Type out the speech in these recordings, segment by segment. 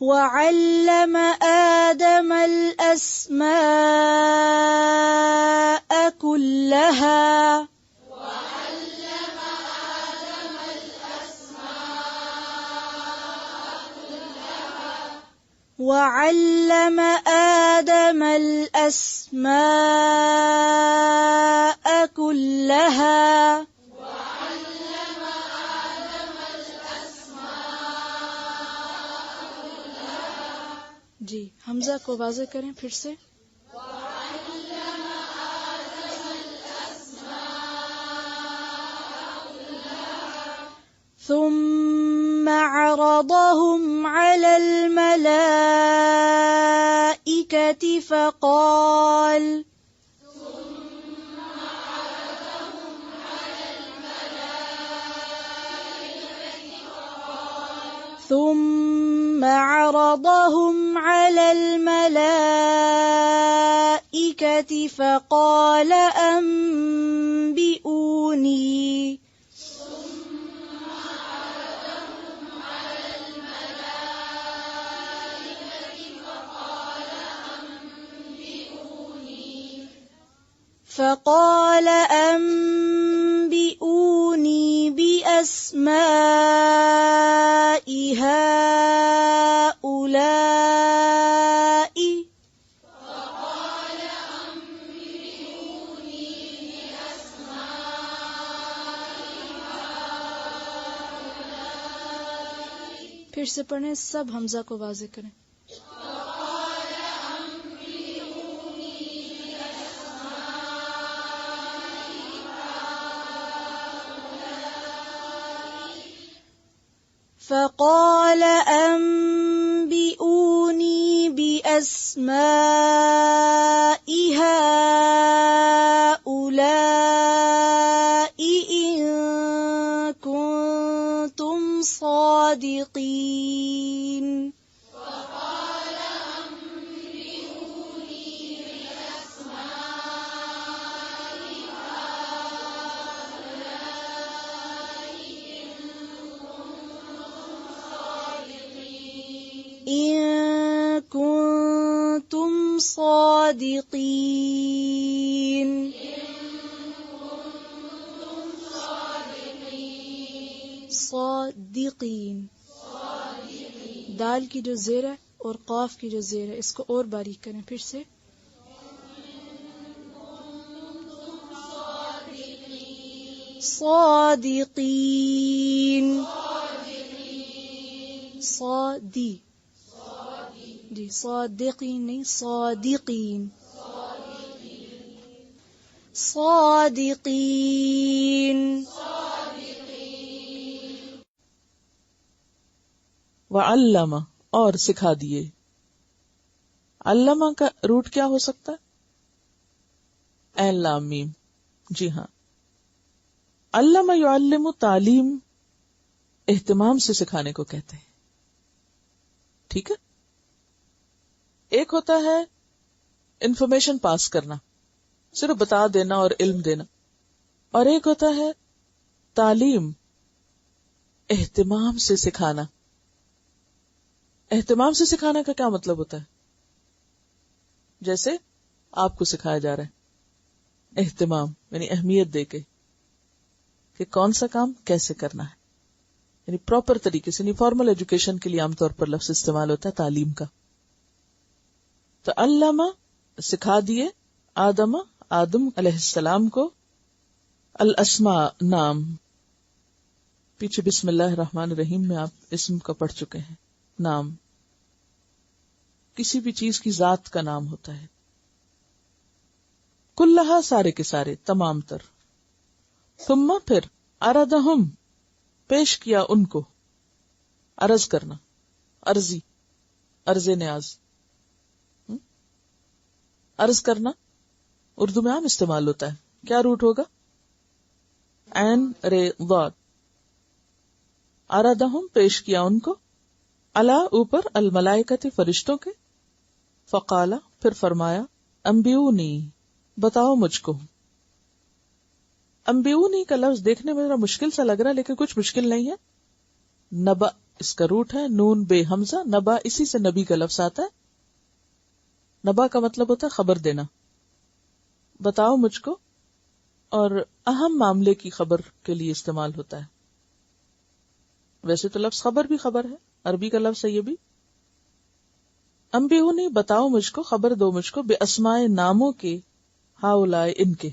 وعلم آدم الأسماء كلها وعلم آدم الأسماء كلها جی حمزہ کو واضح کریں پھر سے. ثم عرضهم على الملائكة فقال ثم عرضهم على الملائكة فقال أنبئوني بأسماء هؤلاء پھر سے پڑھیں، سب حمزہ کو واضح کریں. فقال أنبئوني بأسماء هؤلاء إن كنتم صادقين. إن كنتم صادقين. صادقین، دال کی جو زیر ہے اور قاف کی جو زیر ہے اس کو اور باریک کریں. پھر سے صادقین. صادی جی، صادقین نہیں، صادقین. صادقین. وعلم اور سکھا دیے. علمہ کا روٹ کیا ہو سکتا ہے؟ عین لام میم. جی ہاں، علمہ یعلم تعلیم اہتمام سے سکھانے کو کہتے ہیں. ٹھیک ہے، ایک ہوتا ہے انفارمیشن پاس کرنا، صرف بتا دینا اور علم دینا، اور ایک ہوتا ہے تعلیم اہتمام سے سکھانا. اہتمام سے سکھانا کا کیا مطلب ہوتا ہے؟ جیسے آپ کو سکھایا جا رہا ہے، اہتمام یعنی اہمیت دے کے کہ کون سا کام کیسے کرنا ہے، یعنی پراپر طریقے سے. فارمل ایجوکیشن کے لیے عام طور پر لفظ استعمال ہوتا ہے تعلیم کا. تو علامہ سکھا دیے آدم علیہ السلام کو الاسماء نام. پیچھے بسم اللہ الرحمن الرحیم میں آپ اسم کا پڑھ چکے ہیں. نام کسی بھی چیز کی ذات کا نام ہوتا ہے. کلہا سارے کے سارے، تمام تر. ثم پھر عرضہم پیش کیا ان کو. عرض کرنا، عرضی، عرض نیاز. عرض کرنا اردو میں عام استعمال ہوتا ہے. کیا روٹ ہوگا؟ عین رے ضاد. عرضہم پیش کیا ان کو، علی اوپر، الملائکۃ فرشتوں کے. فقالا پھر فرمایا، انبئونی بتاؤ مجھ کو. انبئونی کا لفظ دیکھنے میں ذرا مشکل سا لگ رہا ہے، لیکن کچھ مشکل نہیں ہے. نبأ اس کا روٹ ہے نون بے حمزہ نبا، اسی سے نبی کا لفظ آتا ہے. نبا کا مطلب ہوتا ہے خبر دینا، بتاؤ مجھ کو، اور اہم معاملے کی خبر کے لیے استعمال ہوتا ہے. ویسے تو لفظ خبر بھی خبر ہے، عربی کا لفظ ہے یہ بھی. انبئونی بتاؤ مجھ کو، خبر دو مجھ کو، بے اسمائے ناموں کے، ہاؤلائے ان کے.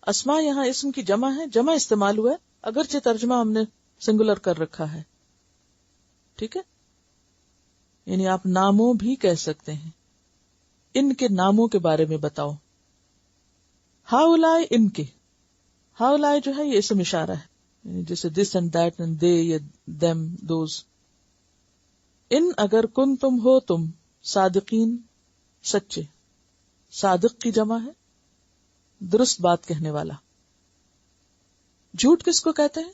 اسماء یہاں اسم کی جمع ہے، جمع استعمال ہوا ہے اگرچہ ترجمہ ہم نے سنگولر کر رکھا ہے. ٹھیک ہے، یعنی آپ ناموں بھی کہہ سکتے ہیں. ان کے ناموں کے بارے میں بتاؤ. ہاؤلائے ان کے، ہاؤلائے جو ہے یہ اسم اشارہ ہے، یعنی جیسے this and that and they یا دیم دوز. ان اگر کن تم ہو تم صادقین سچے، صادق کی جمع ہے درست بات کہنے والا. جھوٹ کس کو کہتے ہیں؟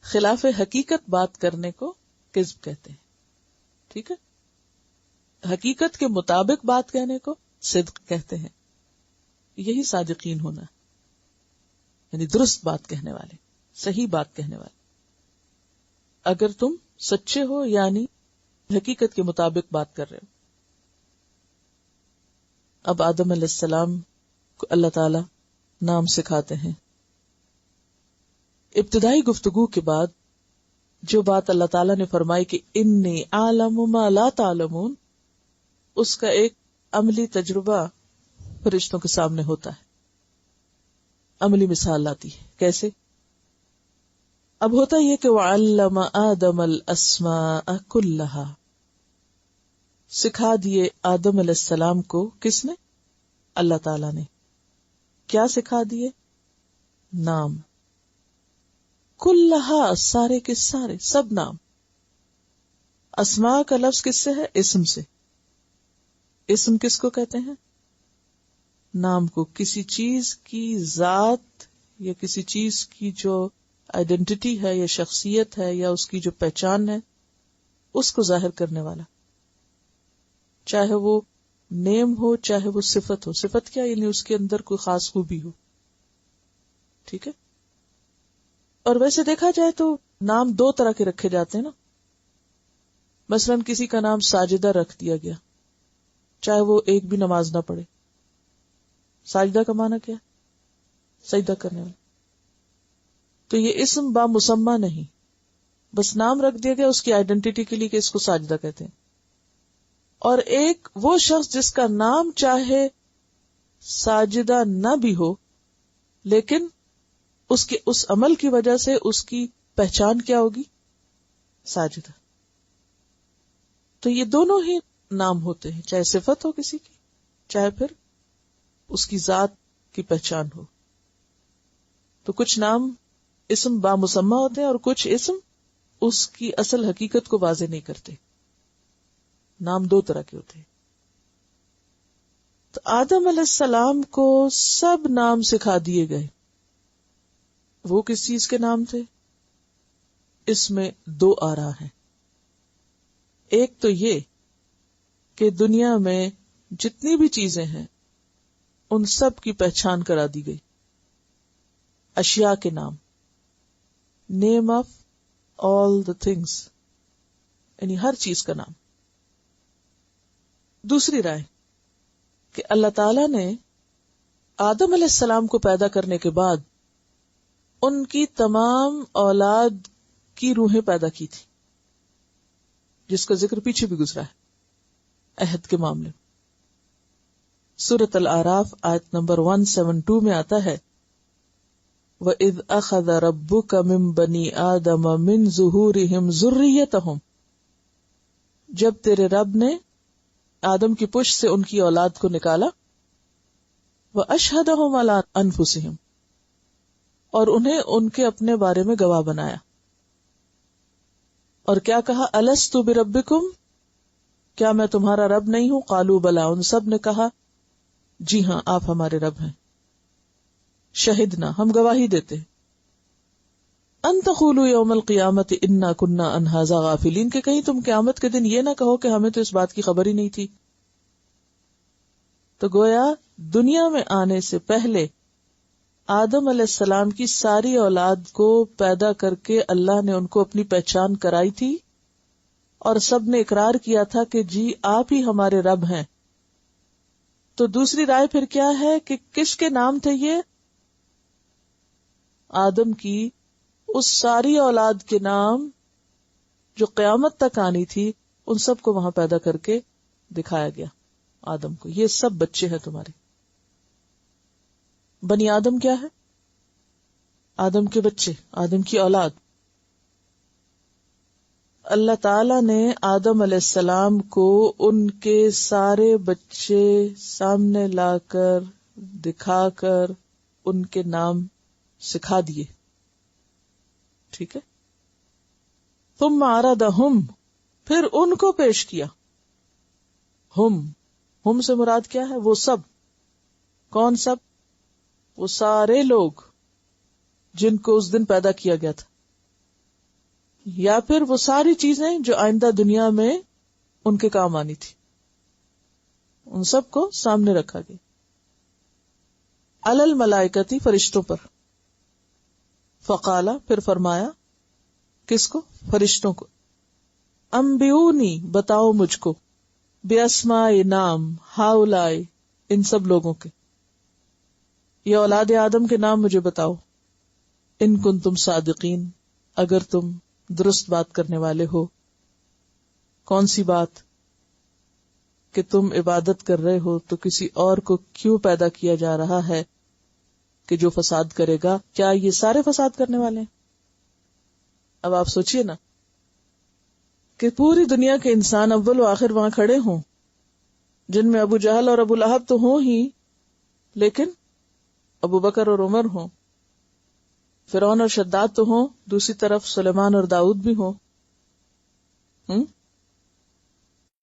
خلاف حقیقت بات کرنے کو کذب کہتے ہیں. ٹھیک ہے، حقیقت کے مطابق بات کہنے کو صدق کہتے ہیں. یہی صادقین ہونا، یعنی درست بات کہنے والے، صحیح بات کہنے والے. اگر تم سچے ہو یعنی حقیقت کے مطابق بات کر رہے ہو. اب آدم علیہ السلام کو اللہ تعالی نام سکھاتے ہیں. ابتدائی گفتگو کے بعد جو بات اللہ تعالیٰ نے فرمائی کہ انی اعلم ما لا تعلمون، اس کا ایک عملی تجربہ فرشتوں کے سامنے ہوتا ہے. عملی مثال آتی ہے. کیسے؟ اب ہوتا یہ کہ وعلم آدم الاسماء کلہا، سکھا دیے آدم علیہ السلام کو. کس نے؟ اللہ تعالیٰ نے. کیا سکھا دیے؟ نام. کلہا سارے کے سارے، سب نام. اسماء کا لفظ کس سے ہے؟ اسم سے. اسم کس کو کہتے ہیں؟ نام کو. کسی چیز کی ذات یا کسی چیز کی جو آئیڈینٹی ہے یا شخصیت ہے یا اس کی جو پہچان ہے اس کو ظاہر کرنے والا، چاہے وہ نیم ہو چاہے وہ صفت ہو. صفت کیا؟ یعنی اس کے اندر کوئی خاص خوبی ہو. ٹھیک ہے. اور ویسے دیکھا جائے تو نام دو طرح کے رکھے جاتے ہیں نا. مثلا کسی کا نام ساجدہ رکھ دیا گیا، چاہے وہ ایک بھی نماز نہ پڑھے. ساجدہ کا معنی کیا؟ سجدہ کرنے والا. تو یہ اسم با مسمى نہیں، بس نام رکھ دیا گیا اس کی آئیڈینٹی کے لیے کہ اس کو ساجدہ کہتے ہیں. اور ایک وہ شخص جس کا نام چاہے ساجدہ نہ بھی ہو لیکن اس کے اس عمل کی وجہ سے اس کی پہچان کیا ہوگی؟ ساجدہ. تو یہ دونوں ہی نام ہوتے ہیں، چاہے صفت ہو کسی کی چاہے پھر اس کی ذات کی پہچان ہو. تو کچھ نام اسم با مسمى ہوتے ہیں اور کچھ اسم اس کی اصل حقیقت کو واضح نہیں کرتے. نام دو طرح کے ہوتے ہیں. تو آدم علیہ السلام کو سب نام سکھا دیے گئے. وہ کس چیز کے نام تھے؟ اس میں دو آرا ہیں. ایک تو یہ کہ دنیا میں جتنی بھی چیزیں ہیں ان سب کی پہچان کرا دی گئی. اشیاء کے نام، name of all the things, یعنی ہر چیز کا نام. دوسری رائے کہ اللہ تعالی نے آدم علیہ السلام کو پیدا کرنے کے بعد ان کی تمام اولاد کی روحیں پیدا کی تھی، جس کا ذکر پیچھے بھی گزرا ہے عہد کے معاملے. سورۃ الاعراف آیت نمبر 172 میں آتا ہے وَإِذْ أَخَذَ رَبُّكَ مِن بَنِي آدَمَ مِن ظُهُورِهِمْ ذُرِّيَّتَهُمْ، جب تیرے رب نے آدم کی پشت سے ان کی اولاد کو نکالا. وَأَشْهَدَهُمْ عَلَىٰ أَنفُسِهِمْ، اور انہیں ان کے اپنے بارے میں گواہ بنایا. اور کیا کہا؟ الست بربکم، کیا میں تمہارا رب نہیں ہوں؟ قالوا بلا، ان سب نے کہا جی ہاں آپ ہمارے رب ہیں. شہدنا، ہم گواہی دیتے. ان تقولوا یوم القیامت انا کنا عن ھذا غافلین، کہ کہیں تم قیامت کے دن یہ نہ کہو کہ ہمیں تو اس بات کی خبر ہی نہیں تھی. تو گویا دنیا میں آنے سے پہلے آدم علیہ السلام کی ساری اولاد کو پیدا کر کے اللہ نے ان کو اپنی پہچان کرائی تھی اور سب نے اقرار کیا تھا کہ جی آپ ہی ہمارے رب ہیں. تو دوسری رائے پھر کیا ہے کہ کس کے نام تھے یہ؟ آدم کی اس ساری اولاد کے نام جو قیامت تک آنی تھی، ان سب کو وہاں پیدا کر کے دکھایا گیا آدم کو. یہ سب بچے ہیں تمہارے. بنی آدم کیا ہے؟ آدم کے بچے، آدم کی اولاد. اللہ تعالی نے آدم علیہ السلام کو ان کے سارے بچے سامنے لا کر دکھا کر ان کے نام سکھا دیے. ٹھیک ہے. ثم عرضہم، پھر ان کو پیش کیا. ہم سے مراد کیا ہے؟ وہ سب. کون سب؟ وہ سارے لوگ جن کو اس دن پیدا کیا گیا تھا، یا پھر وہ ساری چیزیں جو آئندہ دنیا میں ان کے کام آنی تھی، ان سب کو سامنے رکھا گیا. علی الملائکتی، فرشتوں پر. فقالا، پھر فرمایا. کس کو؟ فرشتوں کو. انبئونی، بتاؤ مجھ کو. باسماء، نام. ہؤلاء، ان سب لوگوں کے. یہ اولاد آدم کے نام مجھے بتاؤ. ان کنتم صادقین، اگر تم درست بات کرنے والے ہو. کون سی بات؟ کہ تم عبادت کر رہے ہو تو کسی اور کو کیوں پیدا کیا جا رہا ہے کہ جو فساد کرے گا؟ کیا یہ سارے فساد کرنے والے ہیں؟ اب آپ سوچئے نا کہ پوری دنیا کے انسان اول و آخر وہاں کھڑے ہوں، جن میں ابو جہل اور ابو لہب تو ہوں ہی، لیکن ابو بکر اور عمر ہوں، فرعون اور شداد تو ہوں، دوسری طرف سلیمان اور داؤد بھی ہوں.